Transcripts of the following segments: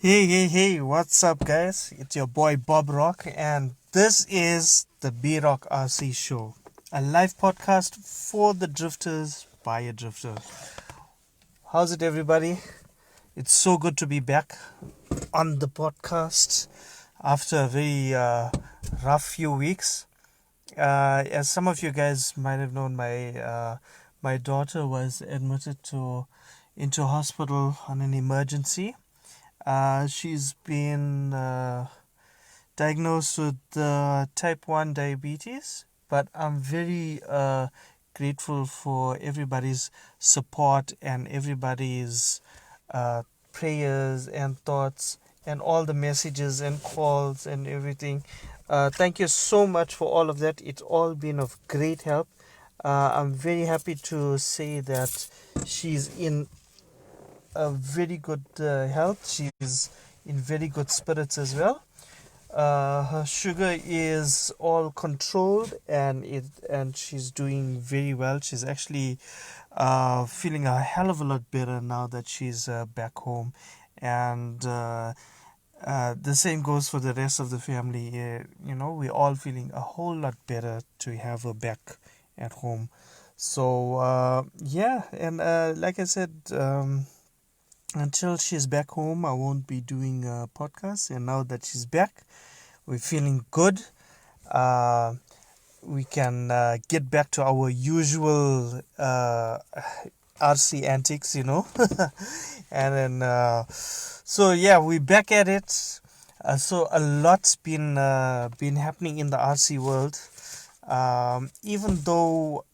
Hey, what's up, guys? It's your boy Bob Rock, and this is the B Rock RC Show, a live podcast for the drifters by a drifter. How's it, everybody? It's so good to be back on the podcast after a very rough few weeks. As some of you guys might have known, my daughter was admitted to into hospital on an emergency. She's been diagnosed with type 1 diabetes, but I'm very grateful for everybody's support and everybody's uh, prayers and thoughts and all the messages and calls and everything. Thank you so much for all of that. It's all been of great help. I'm very happy to say that she's in a very good health. She's in very good spirits as well. Her sugar is all controlled, and she's doing very well. She's actually feeling a hell of a lot better now that she's back home, and the same goes for the rest of the family. We're all feeling a whole lot better to have her back at home. So yeah, and like I said. Until she's back home, I won't be doing a podcast. And now that she's back, we're feeling good. Uh, we can get back to our usual RC antics, and then, so yeah, we're back at it. So a lot's been happening in the RC world. Even though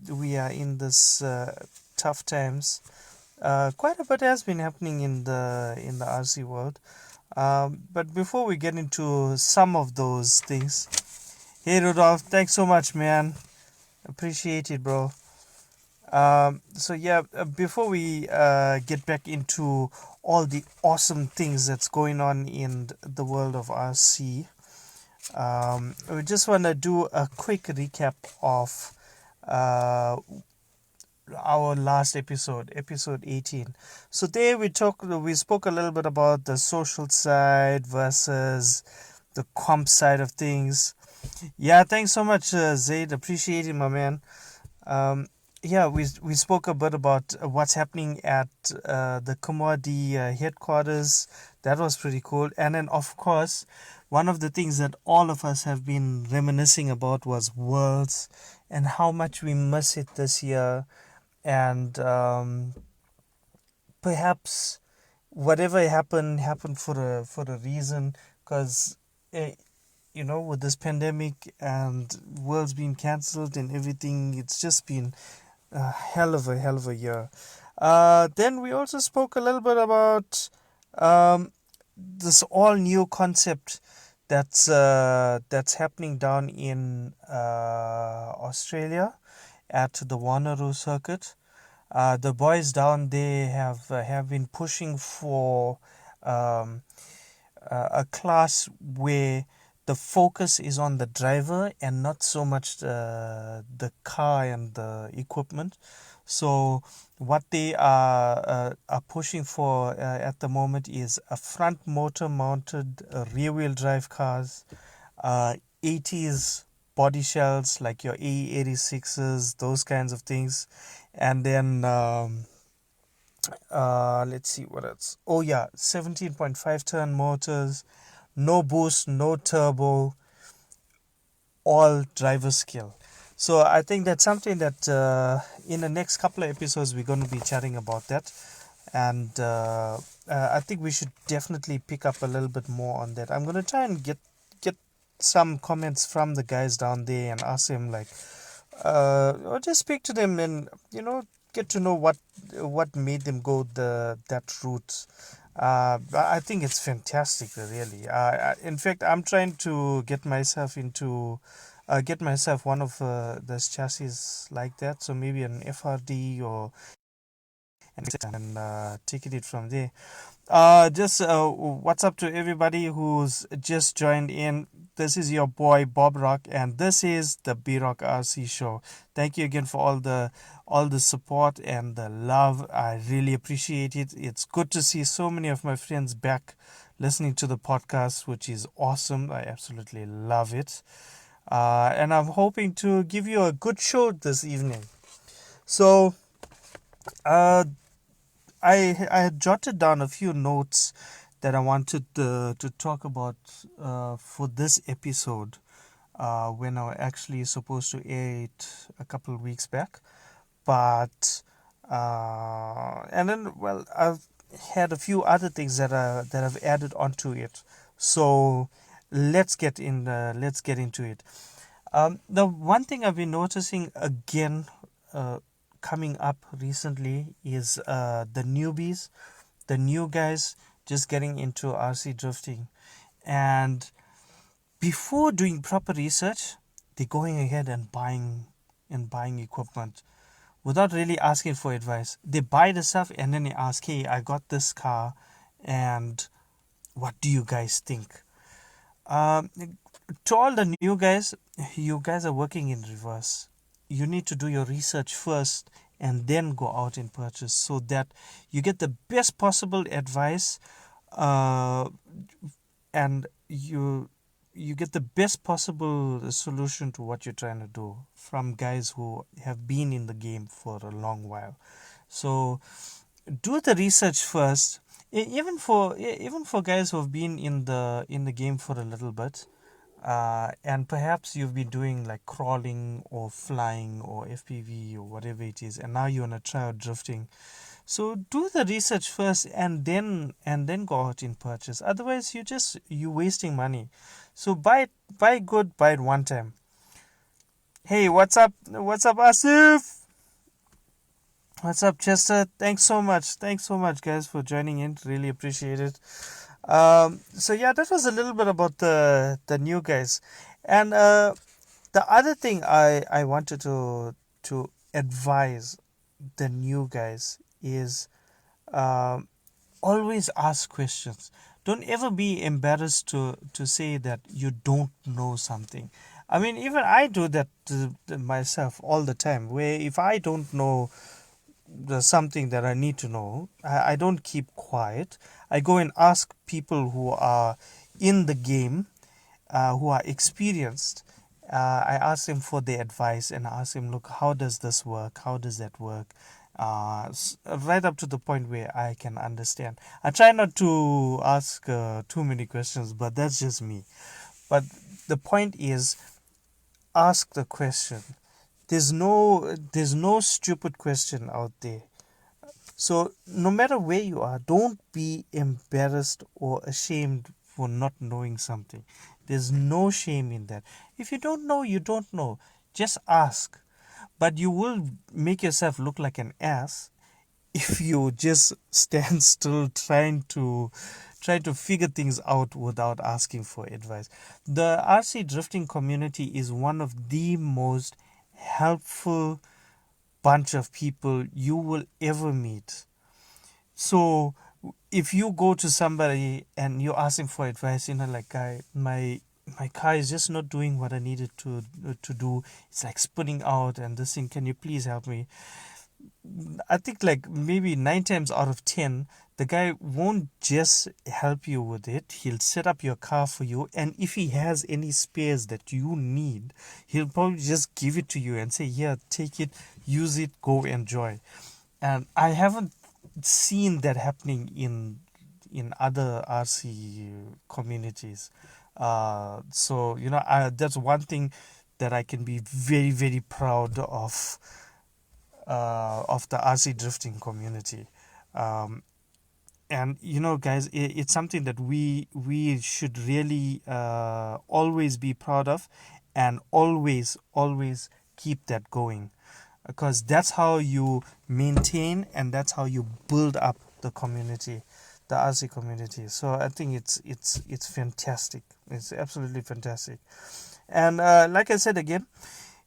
we are in this tough times, quite a bit has been happening in the RC world. But before we get into some of those things, hey Rudolph, thanks so much, man. Appreciate it, bro. So yeah, before we get back into all the awesome things that's going on in the world of RC, we just want to do a quick recap of uh, our last episode 18. So there we spoke a little bit about the social side versus the comp side of things. Yeah, thanks so much, Zaid. Appreciate it, my man. Yeah, we spoke a bit about what's happening at the Commodity headquarters. That was pretty cool. And then, of course, one of the things that all of us have been reminiscing about was Worlds and how much we miss it this year, and perhaps whatever happened for a reason, because with this pandemic and worlds being cancelled and everything, it's just been a hell of a year. Then we also spoke a little bit about this all new concept that's happening down in Australia at the Wanneroo circuit. The boys down there have been pushing for um, a class where the focus is on the driver and not so much the car and the equipment. So what they are pushing for at the moment is a front motor mounted rear wheel drive cars, 80s body shells like your AE86s, those kinds of things, and then let's see what else. Oh yeah, 17.5 turn motors, no boost, no turbo, all driver skill. So I think that's something that in the next couple of episodes we're going to be chatting about that, and I think we should definitely pick up a little bit more on that. I'm going to try and get some comments from the guys down there and ask them, like, or just speak to them and get to know what made them go that route. I think it's fantastic, really. In fact, I'm trying to get myself one of those chassis like that. So maybe an FRD or and take it from there. Just what's up to everybody who's just joined in. This is your boy Bob Rock, and this is the B Rock RC show. Thank you again for all the support and the love. I really appreciate it. It's good to see so many of my friends back listening to the podcast, which is awesome. I absolutely love it. And I'm hoping to give you a good show this evening. So, I had jotted down a few notes that I wanted to talk about for this episode when I was actually supposed to air it a couple of weeks back. But and then I've had a few other things that I've added onto it. So let's get into it. The one thing I've been noticing again coming up recently is the newbies, the new guys just getting into RC drifting, and before doing proper research, they're going ahead and buying equipment without really asking for advice. They buy the stuff and then they ask, "Hey, I got this car, and what do you guys think?" To all the new guys, you guys are working in reverse. You need to do your research first and then go out and purchase, so that you get the best possible advice, and you get the best possible solution to what you're trying to do from guys who have been in the game for a long while. So do the research first. Even for guys who have been in the game for a little bit, and perhaps you've been doing like crawling or flying or FPV or whatever it is, and now you want to try out drifting. So do the research first and then go out and purchase. Otherwise, you wasting money. So buy good, buy it one time. Hey, what's up, Asif? What's up, Chester? Thanks so much, guys, for joining in. Really appreciate it. So yeah, that was a little bit about the new guys, and the other thing I wanted to advise the new guys is always ask questions. Don't ever be embarrassed to say that you don't know something. I mean, even I do that to myself all the time, where if I don't know there's something that I need to know, I don't keep quiet. I go and ask people who are in the game, who are experienced. I ask them for their advice and I ask them, look, how does this work? How does that work? Right up to the point where I can understand. I try not to ask too many questions, but that's just me. But the point is, ask the question. There's no stupid question out there. So no matter where you are, don't be embarrassed or ashamed for not knowing something. There's no shame in that. If you don't know, you don't know. Just ask. But you will make yourself look like an ass if you just stand still trying to figure things out without asking for advice. The RC drifting community is one of the most helpful bunch of people you will ever meet. So if you go to somebody and you ask him for advice, like, guy, my car is just not doing what I needed to do. It's like spinning out and this thing, can you please help me? I think like maybe 9 times out of 10, the guy won't just help you with it. He'll set up your car for you, and if he has any spares that you need, he'll probably just give it to you and say, "Here, take it, use it, go enjoy." And I haven't seen that happening in other RC communities. So that's one thing that I can be very, very proud of the RC drifting community. And guys, it's something that we should really always be proud of, and always keep that going, because that's how you maintain and that's how you build up the community, the RC community. So I think it's fantastic. It's absolutely fantastic. And like I said again,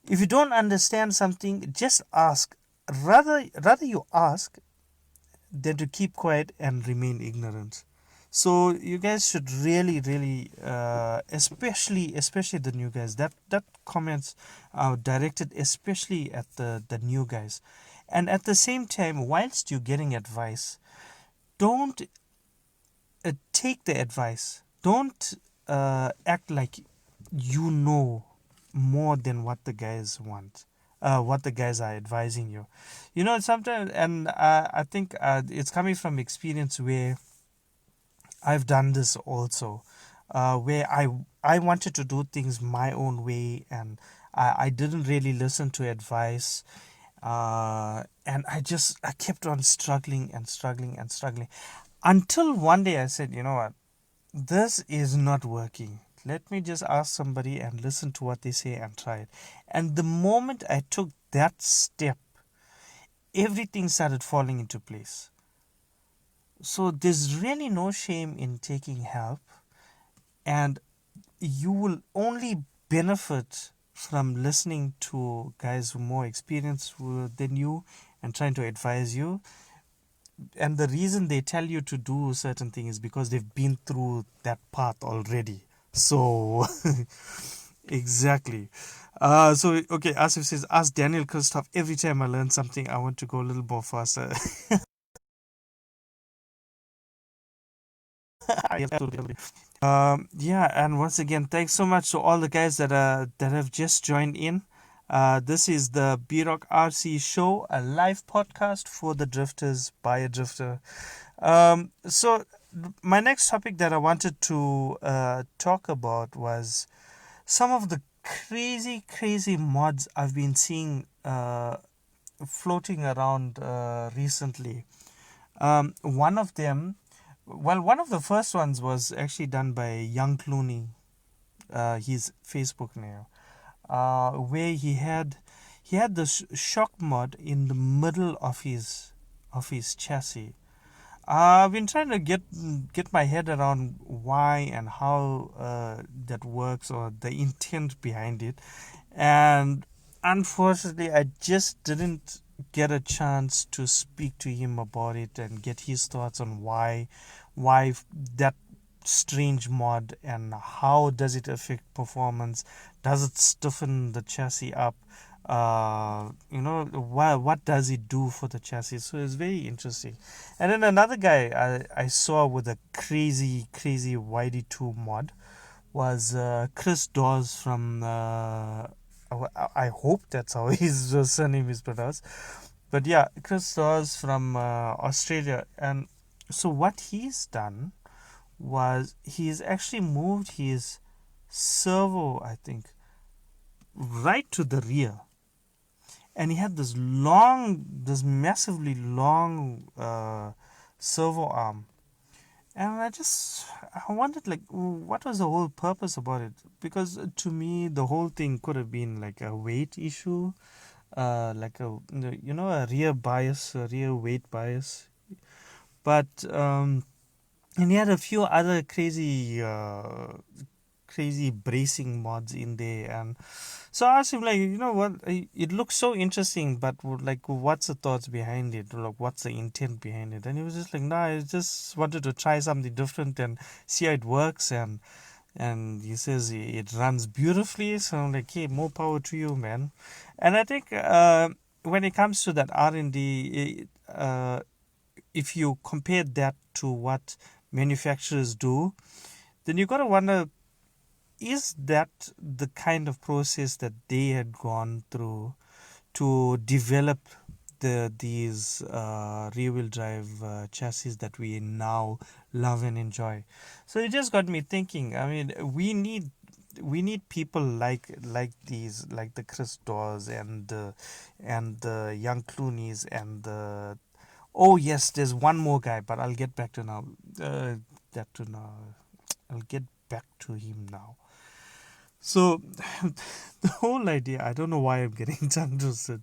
if you don't understand something, just ask. Rather you ask than to keep quiet and remain ignorant. So you guys should really, especially the new guys. That comments are directed especially at the new guys, and at the same time, whilst you're getting advice, don't take the advice. Don't act like you know more than what the guys want. What the guys are advising you. You know, sometimes, and I think it's coming from experience where I've done this also, where I wanted to do things my own way, and I didn't really listen to advice, and I kept on struggling and struggling and struggling, until one day I said, you know what, this is not working. Let me just ask somebody and listen to what they say and try it. And the moment I took that step, everything started falling into place. So there's really no shame in taking help, and you will only benefit from listening to guys who are more experienced than you and trying to advise you. And the reason they tell you to do certain things is because they've been through that path already. So exactly. So okay, Asif says, ask Daniel Christoph. Every time I learn something, I want to go a little more faster. Yeah, and once again, thanks so much to all the guys that have just joined in. This is the B Rock RC show, a live podcast for the drifters by a drifter. So my next topic that I wanted to talk about was some of the crazy mods I've been seeing floating around recently. One of them, well, one of the first ones was actually done by Young Clooney, his Facebook name, where he had this shock mod in the middle of his chassis. I've been trying to get my head around why and how that works, or the intent behind it, and unfortunately, I just didn't get a chance to speak to him about it and get his thoughts on why that strange mod, and how does it affect performance. Does it stiffen the chassis up? What does it do for the chassis? So it's very interesting. And then another guy I saw with a crazy YD2 mod was Chris Dawes from I hope that's how his surname is pronounced. But yeah, Chris Dawes from Australia. And so what he's done was he's actually moved his servo, I think, right to the rear. And he had this massively long servo arm. And I wondered, like, what was the whole purpose about it? Because to me, the whole thing could have been like a weight issue, like a rear bias, a rear weight bias. But and he had a few other crazy bracing mods in there. And so I asked him, like, you know what, it looks so interesting, but like, what's the thoughts behind it? Like, what's the intent behind it? And he was just like, nah, I just wanted to try something different and see how it works. And he says it runs beautifully. So I'm like, hey, more power to you, man. And I think when it comes to that R&D, if you compare that to what manufacturers do, then you got to wonder, is that the kind of process that they had gone through to develop these rear wheel drive chassis that we now love and enjoy? So it just got me thinking. I mean, we need people like these, like the Chris Dawes and the Young Clooney's and the, oh yes, there's one more guy, but I'll get back to now. That to now. I'll get back to him now. So the whole idea, I don't know why I'm getting tongue twisted,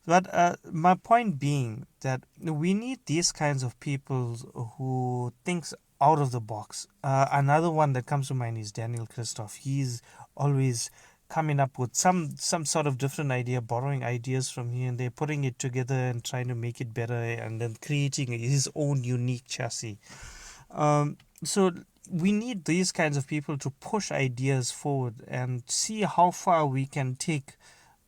but my point being that we need these kinds of people who thinks out of the box. Another one that comes to mind is Daniel Christoph. He's always coming up with some sort of different idea, borrowing ideas from here and there, putting it together and trying to make it better, and then creating his own unique chassis. So we need these kinds of people to push ideas forward and see how far we can take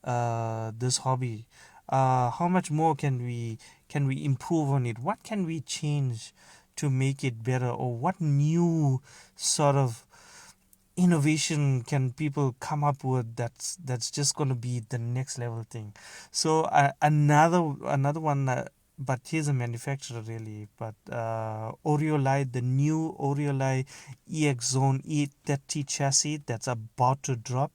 this hobby. How much more can we improve on it? What can we change to make it better, or what new sort of innovation can people come up with that's just going to be the next level thing? So another one, but he's a manufacturer really, but Oriolai, the new Oriolai EX Zone E30 chassis that's about to drop.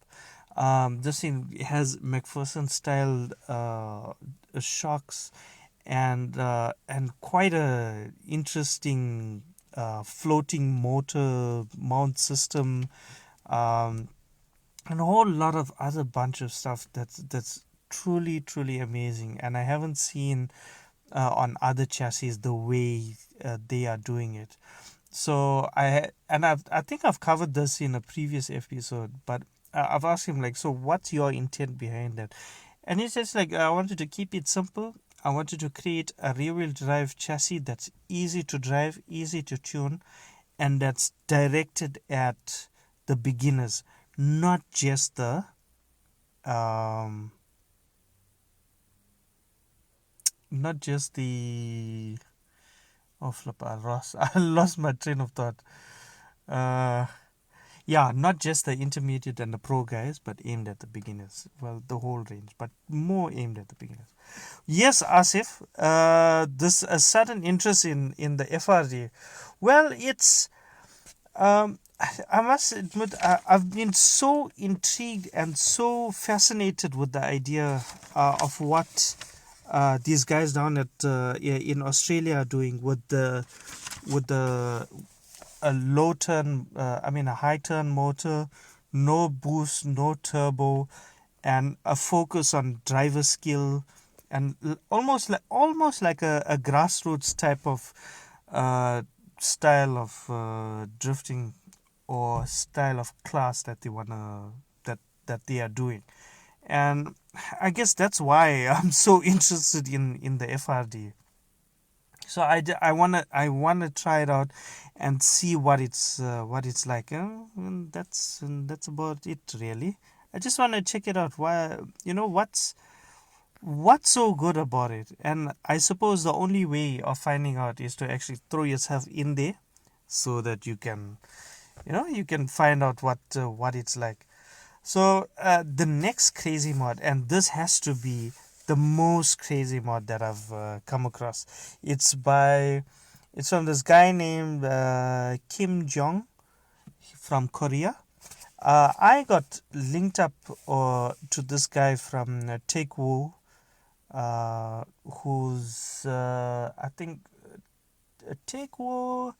This thing has McPherson style shocks, and quite a interesting floating motor mount system, um, and a whole lot of other bunch of stuff that's truly amazing, and I haven't seen on other chassis the way they are doing it. So I think I've covered this in a previous episode, but I've asked him like, so what's your intent behind that? And he says like, I wanted to keep it simple. I wanted to create a rear-wheel drive chassis that's easy to drive, easy to tune, and that's directed at the beginners, not just the um, not just the oh flip, I lost my train of thought. Uh, Yeah, not just the intermediate and the pro guys, but aimed at the beginners. Well, the whole range, but more aimed at the beginners. Yes, Asif, this a sudden interest in the FRD. Well, it's I must admit, I've been so intrigued and so fascinated with the idea of what these guys down at in Australia are doing with the a low turn, a high turn motor, no boost, no turbo, and a focus on driver skill, and almost like a grassroots type of uh, style of drifting, or style of class that that they are doing. And I guess that's why I'm so interested in the FRD. So I wanna try it out and see what it's like. And that's about it really. I just wanna check it out. Why, what's so good about it? And I suppose the only way of finding out is to actually throw yourself in there, so that you can find out what it's like. So the next crazy mod, and this has to be the most crazy mod that I've come across. It's from this guy named Kim Jong from Korea. I got linked up to this guy from Take Woo, who's I think Take Woo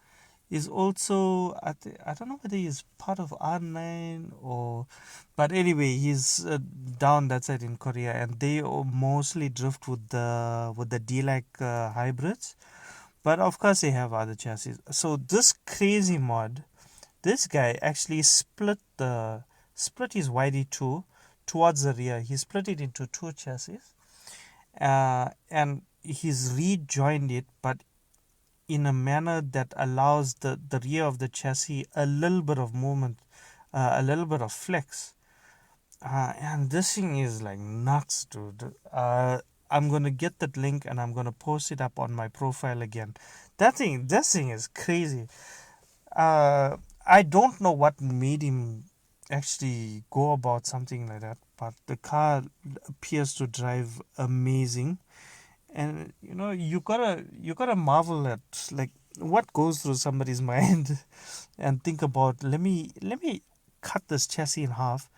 is also I don't know whether he's part of R9, or but anyway he's down that side in Korea, and they mostly drift with the D-like hybrids, but of course they have other chassis. So this crazy mod, this guy actually split his YD2 towards the rear. He split it into two chassis, and he's rejoined it, but in a manner that allows the rear of the chassis a little bit of movement, a little bit of flex. And this thing is like nuts, dude. I'm gonna get that link and I'm gonna post it up on my profile again. This thing is crazy. I don't know what made him actually go about something like that, but the car appears to drive amazing. And you gotta marvel at like what goes through somebody's mind, and think about, let me cut this chassis in half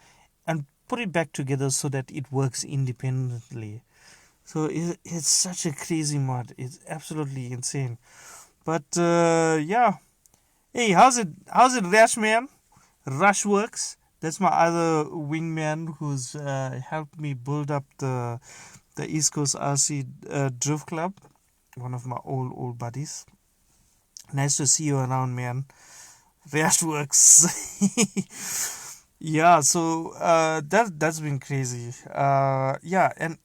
and put it back together so that it works independently. So it's such a crazy mod. It's absolutely insane. But yeah. Hey, how's it, Rash man? Rush Works. That's my other wingman who's helped me build up the East Coast RC Drift Club. One of my old buddies. Nice to see you around, man. Rash Works. Yeah, so that's been crazy. Yeah, and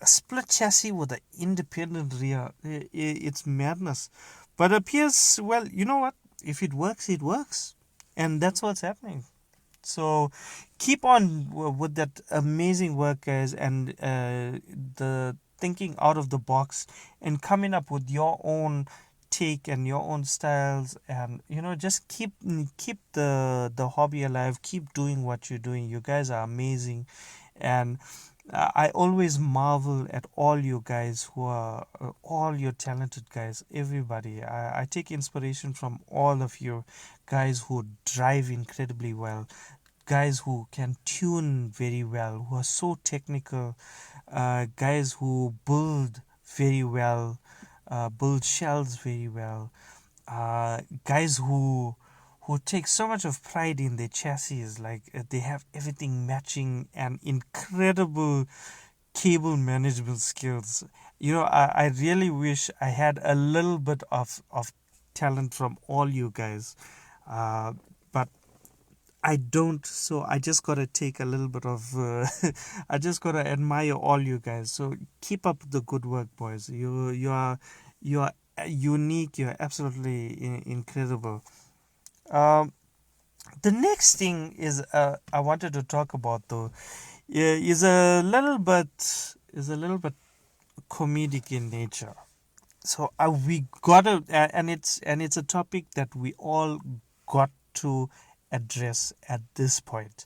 a split chassis with an independent rear. It's madness. But appears, well, you know what? if it works, it works, and that's what's happening. So keep on with that amazing work, guys, and the thinking out of the box and coming up with your own take and your own styles, and just keep the hobby alive. Keep doing what you're doing. You guys are amazing, and I always marvel at all you guys who are all your talented guys. Everybody, I take inspiration from all of you guys who drive incredibly well, guys who can tune very well, who are so technical, guys who build very well, build shells very well, guys who take so much of pride in their chassis, like they have everything matching and incredible cable management skills. I really wish I had a little bit of talent from all you guys, but I don't, so I just gotta take a little bit of. I just gotta admire all you guys. So keep up the good work, boys. You are unique. You're absolutely incredible. Um, the next thing is I wanted to talk about though is a little bit comedic in nature. So we gotta and it's a topic that we all got to address at this point,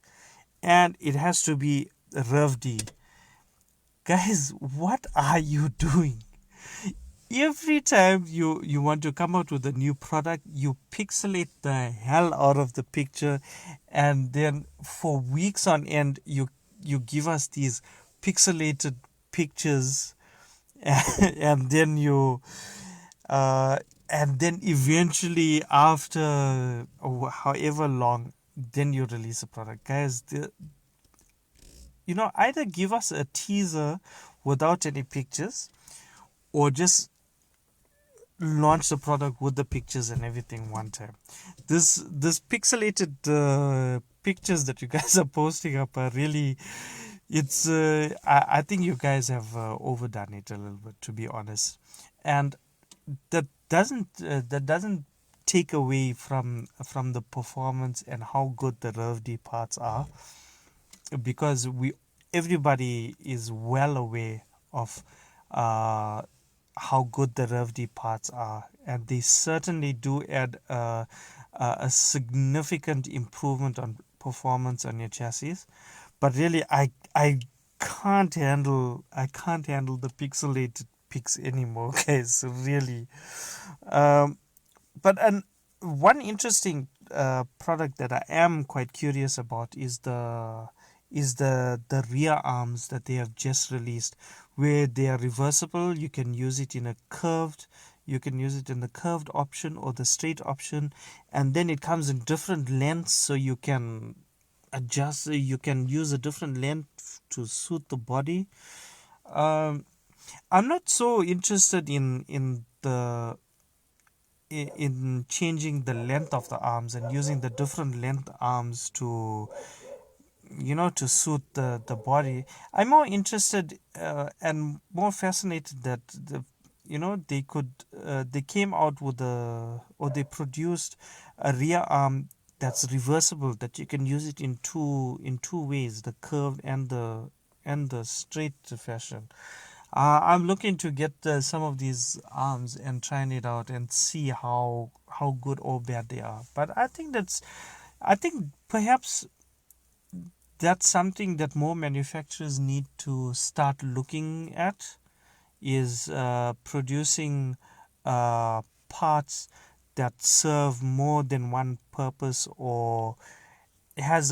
and it has to be Ravdi. Guys, what are you doing? Every time you want to come out with a new product, you pixelate the hell out of the picture, and then for weeks on end you give us these pixelated pictures, and then eventually after however long, then you release a product. Guys, either give us a teaser without any pictures, or just launch the product with the pictures and everything one time. This pixelated pictures that you guys are posting up are really, it's I think you guys have overdone it a little bit, to be honest, and that doesn't take away from the performance and how good the RevD parts are, because everybody is well aware of how good the RevD parts are, and they certainly do add a significant improvement on performance on your chassis. But really, I can't handle the pixelated pics anymore, guys. Really. But one interesting product that I am quite curious about is the rear arms that they have just released, where they are reversible. You can use it in a curved, you can use it in the curved option or the straight option, and then it comes in different lengths, so you can adjust. You can use a different length to suit the body. Um, I'm not so interested in changing the length of the arms and using the different length arms to suit the body. I'm more interested and more fascinated that they came out with or they produced a rear arm that's reversible, that you can use it in two ways, the curved and the straight fashion. I'm looking to get some of these arms and trying it out and see how good or bad they are. But I think perhaps that's something that more manufacturers need to start looking at, is producing parts that serve more than one purpose, or has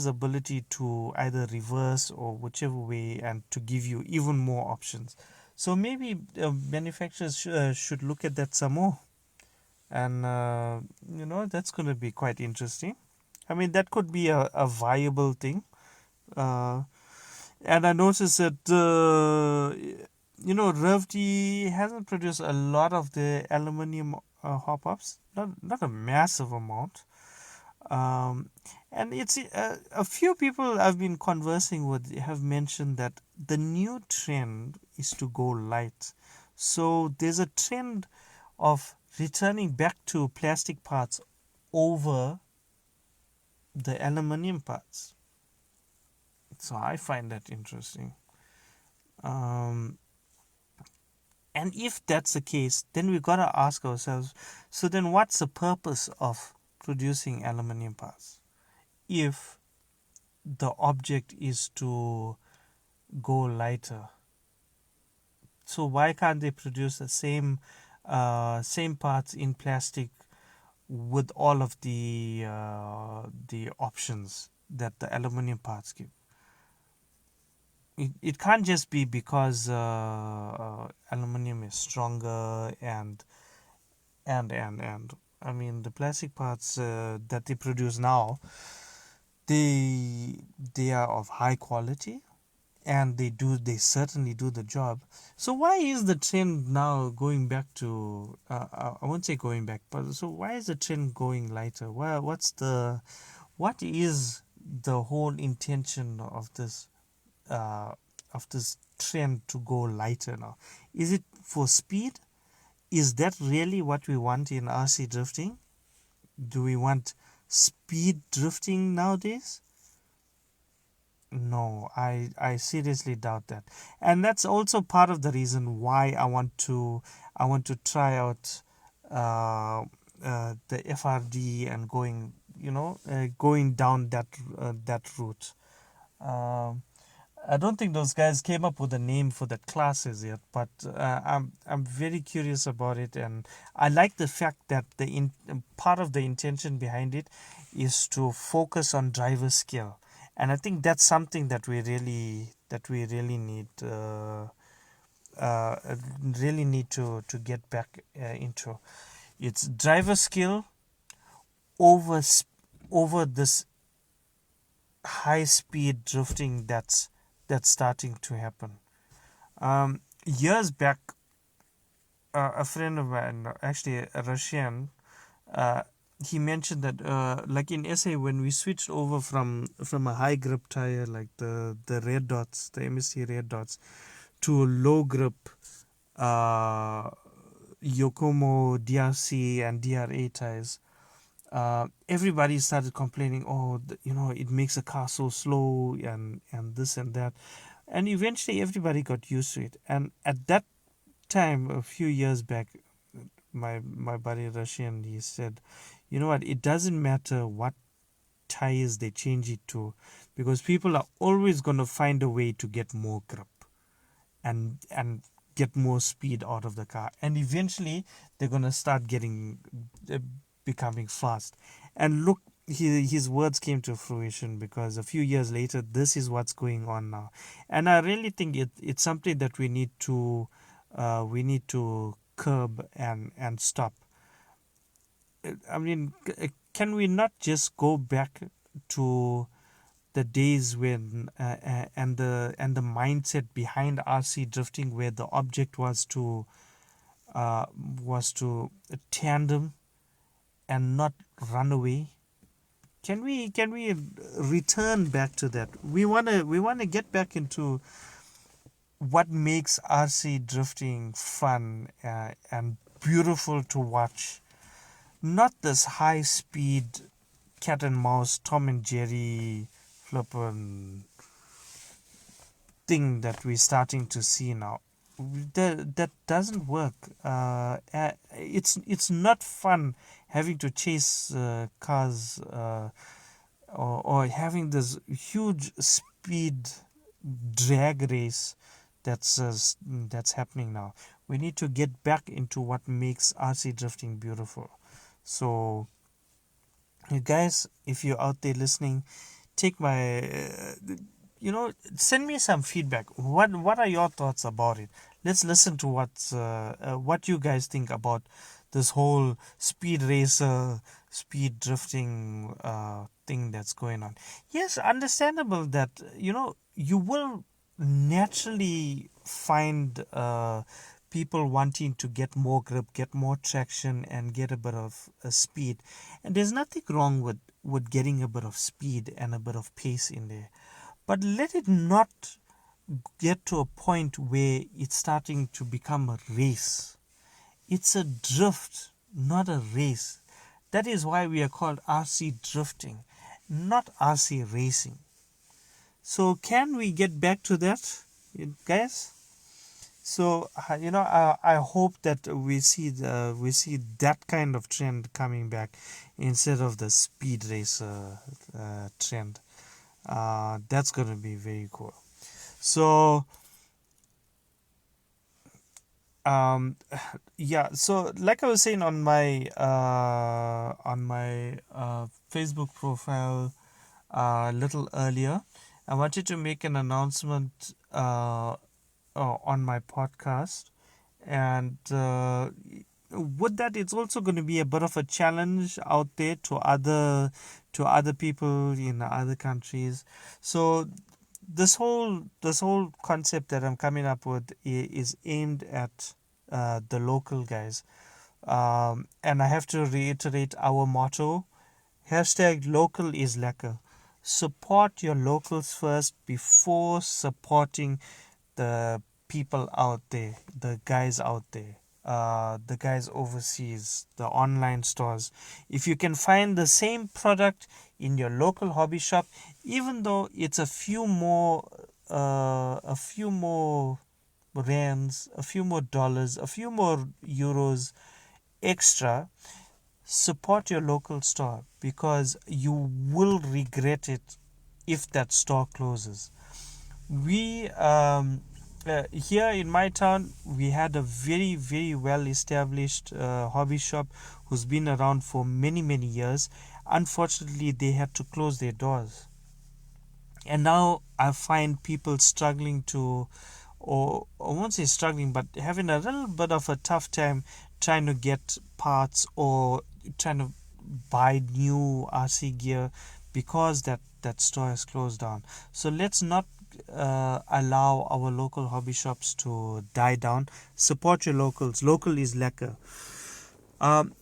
ability to either reverse or whichever way, and to give you even more options. So maybe manufacturers should look at that some more, and that's going to be quite interesting. I mean, that could be a viable thing. uh, and I noticed that RevD hasn't produced a lot of the aluminium hop-ups, not a massive amount. um, and it's a few people I've been conversing with have mentioned that the new trend is to go light. So there's a trend of returning back to plastic parts over the aluminium parts. So I find that interesting. And if that's the case, then we gotta ask ourselves, so then what's the purpose of producing aluminium parts if the object is to go lighter? So why can't they produce the same parts in plastic with all of the options that the aluminium parts give? It can't just be because aluminium is stronger and I mean the plastic parts that they produce now, they are of high quality and they certainly do the job. So why is the trend now going back to I won't say going back, but so why is the trend going lighter? What is the whole intention of this trend to go lighter now? Is it for speed? Is that really what we want in RC drifting? Do we want speed drifting nowadays? No, I seriously doubt that. And that's also part of the reason why I want to try out the FRD and going down that route. I don't think those guys came up with a name for that classes yet, but I'm very curious about it, and I like the fact that part of the intention behind it is to focus on driver skill, and I think that's something that we really need to get back into. It's driver skill over this high speed drifting that's starting to happen. Years back, a friend of mine, actually a Russian, he mentioned that like in SA, when we switched over from a high grip tire like the red dots, the MSC red dots, to a low grip Yokomo DRC and DRA tires, everybody started complaining, it makes a car so slow and this and that, and eventually everybody got used to it. And at that time, a few years back, my buddy Russian, he said, you know what, it doesn't matter what tires they change it to, because people are always going to find a way to get more grip and get more speed out of the car, and eventually they're going to start becoming fast. And look, his words came to fruition, because a few years later this is what's going on now. And I really think it's something that we need to curb and stop. I mean, can we not just go back to the days when and the mindset behind RC drifting, where the object was to tandem and not run away? Can we return back to that? We wanna get back into what makes RC drifting fun and beautiful to watch. Not this high speed cat and mouse, Tom and Jerry flippin' thing that we're starting to see now. That doesn't work. It's not fun having to chase cars or having this huge speed drag race that's happening now. We need to get back into what makes RC drifting beautiful. So, you guys, if you're out there listening, take my send me some feedback. What are your thoughts about it? Let's listen to what you guys think about this whole speed racer, speed drifting thing that's going on. Yes, understandable that you will naturally find people wanting to get more grip, get more traction, and get a bit of speed. And there's nothing wrong with getting a bit of speed and a bit of pace in there. But let it not get to a point where it's starting to become a race. It's a drift. not a race. That is why we are called RC drifting, not RC racing. So can we get back to that, guys? So I hope that we see that kind of trend coming back instead of the speed racer trend. That's gonna be very cool. So um yeah, so like I was saying on my Facebook profile a little earlier, I wanted to make an announcement on my podcast, and with that, it's also going to be a bit of a challenge out there to other people in other countries. So this whole concept that I'm coming up with is aimed at the local guys, and I have to reiterate our motto: hashtag local is lekker. Support your locals first before supporting the people out there, the guys out there, the guys overseas, the online stores. If you can find the same product in your local hobby shop, even though it's a few more rands, a few more dollars, a few more euros extra, support your local store, because you will regret it if that store closes. We here in my town, we had a very very well established hobby shop who's been around for many years. Unfortunately, they had to close their doors, and now I find people struggling to, or I won't say struggling, but having a little bit of a tough time trying to get parts or trying to buy new RC gear because that store has closed down. So let's not allow our local hobby shops to die down. Support your locals. Local is lekker.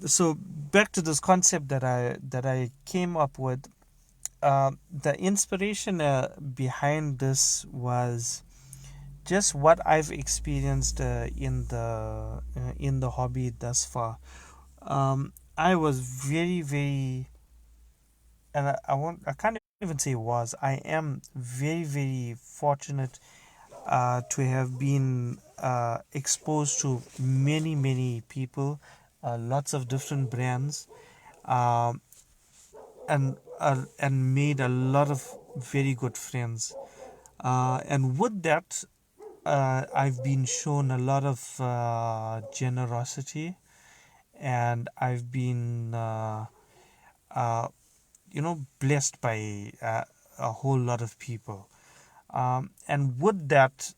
So back to this concept that I came up with. The inspiration behind this was just what I've experienced in the hobby thus far. I was very very, and I can't even say was, I am very very fortunate to have been exposed to many people, lots of different brands, um, and made a lot of very good friends. And with that, I've been shown a lot of generosity, and I've been blessed by a whole lot of people. And with that,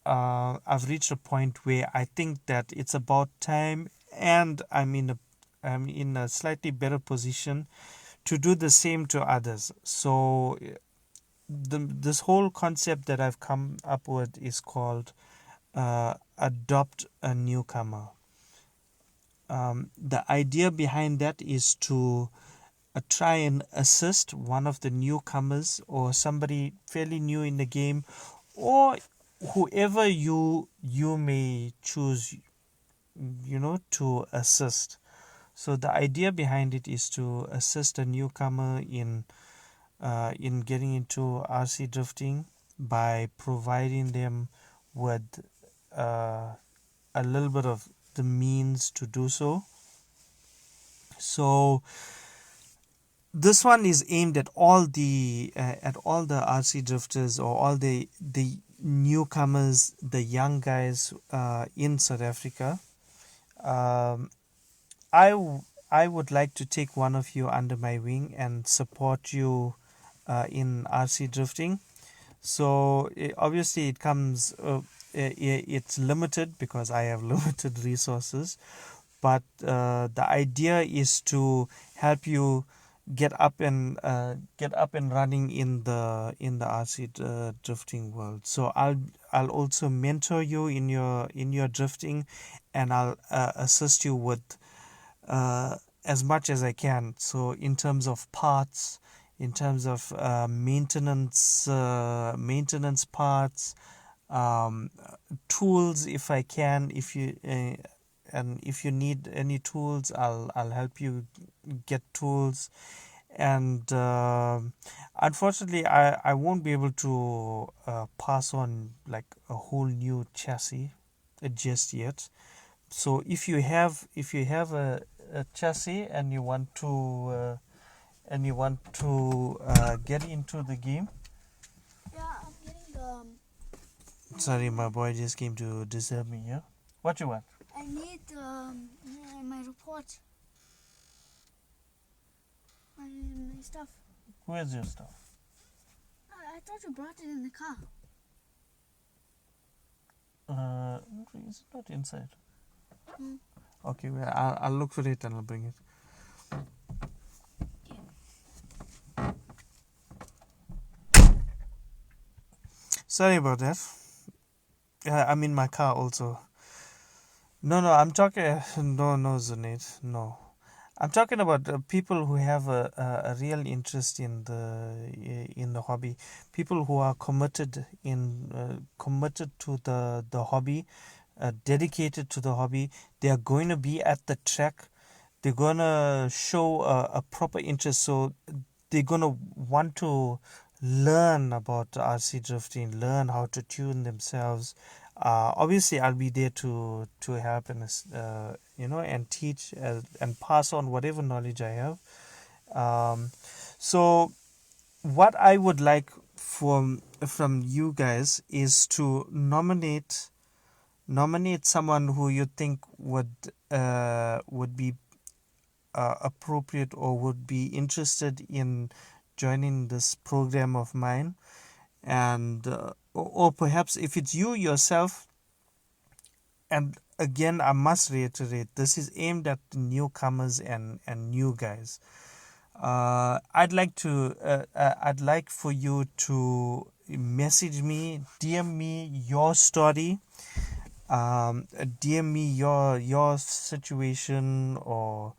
I've reached a point where I think that it's about time, and I'm in a slightly better position to do the same to others. So this whole concept that I've come up with is called adopt a newcomer. The idea behind that is to try and assist one of the newcomers or somebody fairly new in the game, or whoever you may choose, to assist. So the idea behind it is to assist a newcomer in getting into RC drifting by providing them with a little bit of the means to do so. So this one is aimed at all the RC drifters, or all the newcomers, the young guys in South Africa. Um, I would like to take one of you under my wing and support you in RC drifting. So obviously it comes, it's limited because I have limited resources, but the idea is to help you get up and running in the RC drifting world. So I'll also mentor you in your drifting, and I'll assist you with as much as I can. So in terms of parts, in terms of maintenance parts, tools, if I can, if you if you need any tools, I'll help you get tools. And unfortunately, I won't be able to pass on like a whole new chassis just yet. So if you have a chassis and you want to get into the game. Yeah, I'm getting Sorry, my boy just came to disturb me. Yeah, what you want? I need my report, my stuff. Where's your stuff? I thought you brought it in the car. It's not inside. Hmm. Okay, well, I'll look for it and I'll bring it. Sorry about that. I'm in my car also. No, I'm talking. No, Zunaid. No, I'm talking about people who have a real interest in the hobby. People who are committed to the hobby, dedicated to the hobby. They are going to be at the track. They're gonna show a proper interest. So they're gonna want to learn about RC drifting, learn how to tune themselves. Obviously, I'll be there to help and and teach and pass on whatever knowledge I have. So what I would like from you guys is to nominate someone who you think would be appropriate or would be interested in joining this program of mine, and or perhaps if it's you yourself. And again, I must reiterate, this is aimed at the newcomers and new guys. I'd like for you to message me, DM me your story, DM me your situation or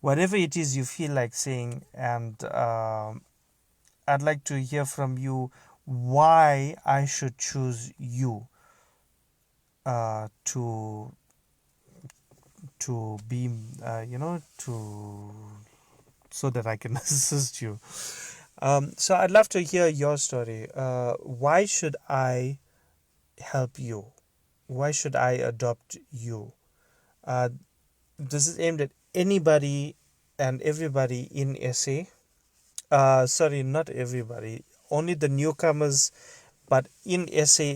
whatever it is you feel like saying, and I'd like to hear from you why I should choose you to be to so that I can assist you. So I'd love to hear your story. Why should I help you? Why should I adopt you? Uh, this is aimed at anybody and everybody in SA. Sorry, not everybody. Only the newcomers. But in SA,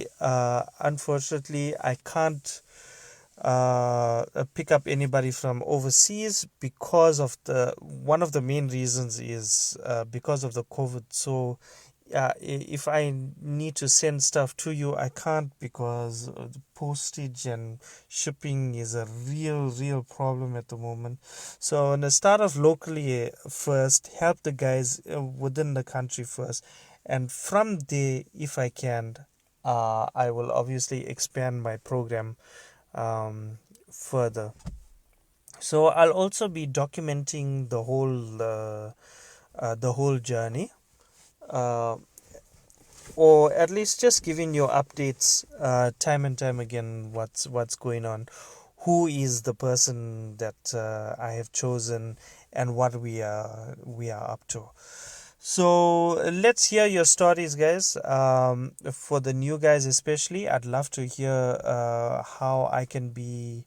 unfortunately, I can't pick up anybody from overseas because of the one of the main reasons is because of the COVID. So if I need to send stuff to you, I can't because the postage and shipping is a real problem at the moment. So I'm gonna start off locally first, help the guys within the country first, and from there, if I can, I will obviously expand my program further. So I'll also be documenting the whole journey, uh, or at least just giving you updates time and time again. What's going on? Who is the person that I have chosen, and what we are up to? So let's hear your stories, guys. For the new guys, especially, I'd love to hear how I can be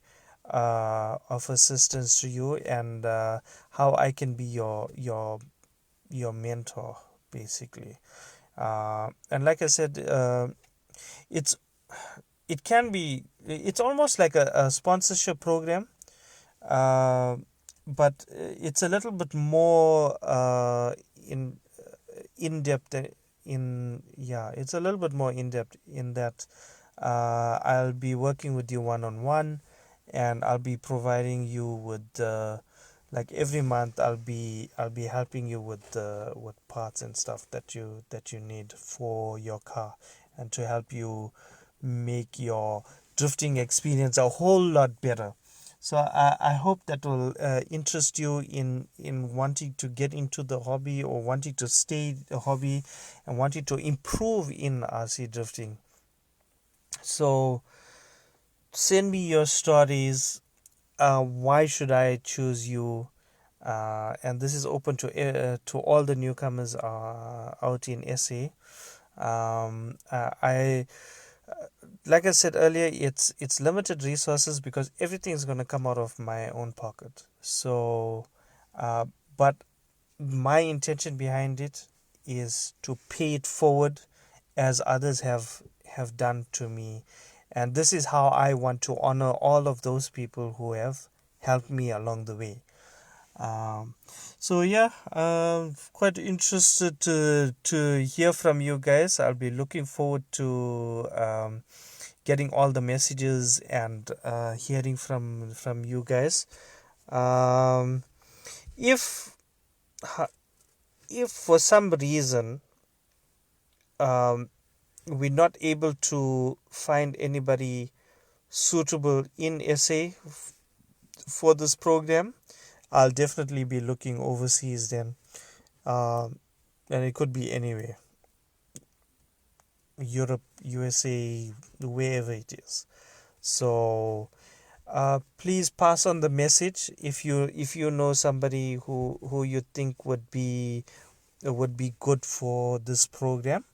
of assistance to you, and how I can be your mentor, basically. And like I said, it's it's almost like a sponsorship program, uh, but it's a little bit more in depth in yeah it's a little bit more in depth in that I'll be working with you one on one, and I'll be providing you with like every month I'll be helping you with parts and stuff that you need for your car, and to help you make your drifting experience a whole lot better. So I hope that will interest you in wanting to get into the hobby, or wanting to stay the hobby, and wanting to improve in RC drifting. So send me your stories, why should I choose you? And this is open to all the newcomers out in SA. I like I said earlier, it's limited resources because everything is going to come out of my own pocket. So, but my intention behind it is to pay it forward as others have done to me, and this is how I want to honor all of those people who have helped me along the way. um, so yeah, quite interested to hear from you guys. I'll be looking forward to getting all the messages and hearing from you guys. Um, if if for some reason um, we're not able to find anybody suitable in SA for this program, I'll definitely be looking overseas then. And it could be anywhere, Europe, USA, wherever it is. So please pass on the message if you know somebody who you think would be good for this program.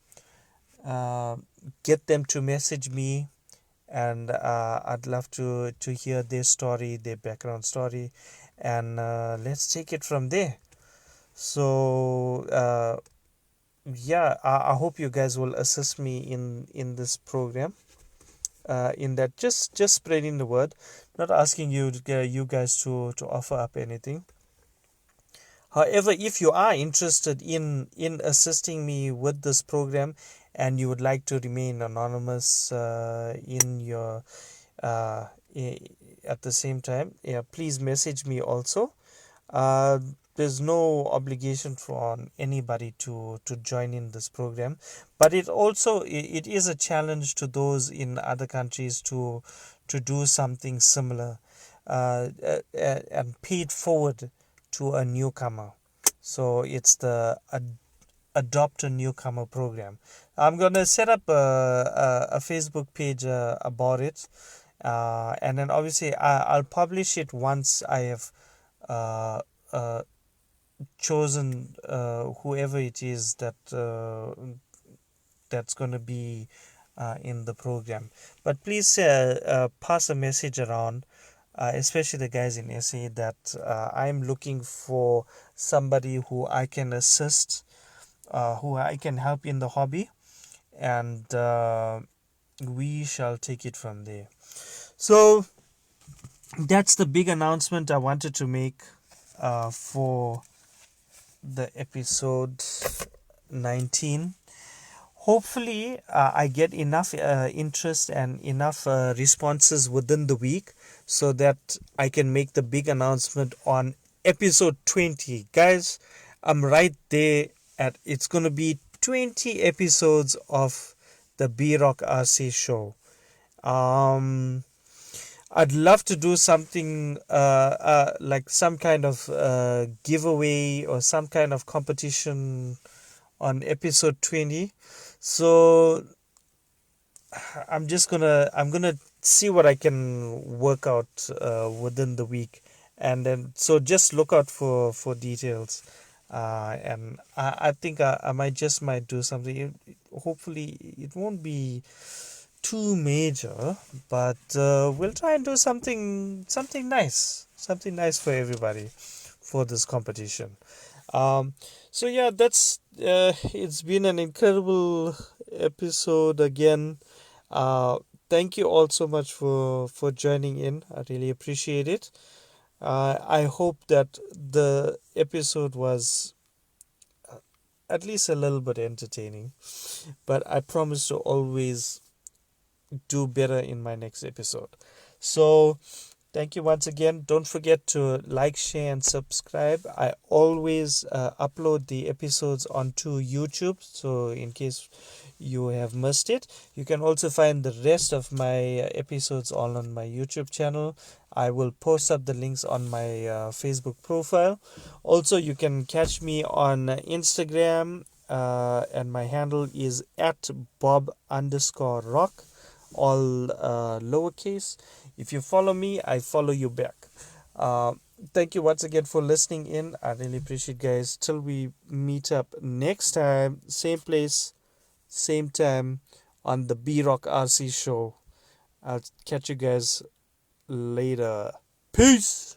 Uh, get them to message me, and I'd love to hear their story, their background story, and let's take it from there. So yeah, I hope you guys will assist me in this program. In that, just spreading the word, not asking you guys to offer up anything. However, if you are interested in assisting me with this program and you would like to remain anonymous in your uh, at the same time, yeah, please message me also. uh, there's no obligation for anybody to join in this program, but it is a challenge to those in other countries to do something similar, and pay it forward to a newcomer. So it's the adopt a newcomer program. I'm gonna set up a Facebook page about it, and then obviously I'll publish it once I have uh, uh, chosen whoever it is that's going to be in the program. But please pass a message around, especially the guys in SA, that I'm looking for somebody who I can assist, who I can help in the hobby, and we shall take it from there. So that's the big announcement I wanted to make for the episode 19. Hopefully I get enough interest and enough responses within the week so that I can make the big announcement on episode 20. Guys, I'm right there at it's going to be 20 episodes of the B Rock RC show. I'd love to do something like some kind of giveaway or some kind of competition on episode 20. So I'm gonna see what I can work out within the week, and then so just look out for details. And I think I might do something. Hopefully it won't be too major, but we'll try and do something nice for everybody for this competition. So yeah, that's it's been an incredible episode again. Thank you all so much for joining in. I really appreciate it. I hope that the episode was at least a little bit entertaining, but I promise to always do better in my next episode. So thank you once again. Don't forget to like, share, and subscribe. I always upload the episodes onto YouTube, so in case you have missed it, you can also find the rest of my episodes all on my YouTube channel. I will post up the links on my Facebook profile. Also, you can catch me on Instagram, and my handle is at Bob_rock, all lowercase. If you follow me, I follow you back. Thank you once again for listening in. I really appreciate, guys. Till we meet up next time, same place, same time on the B Rock RC show. I'll catch you guys later. Peace.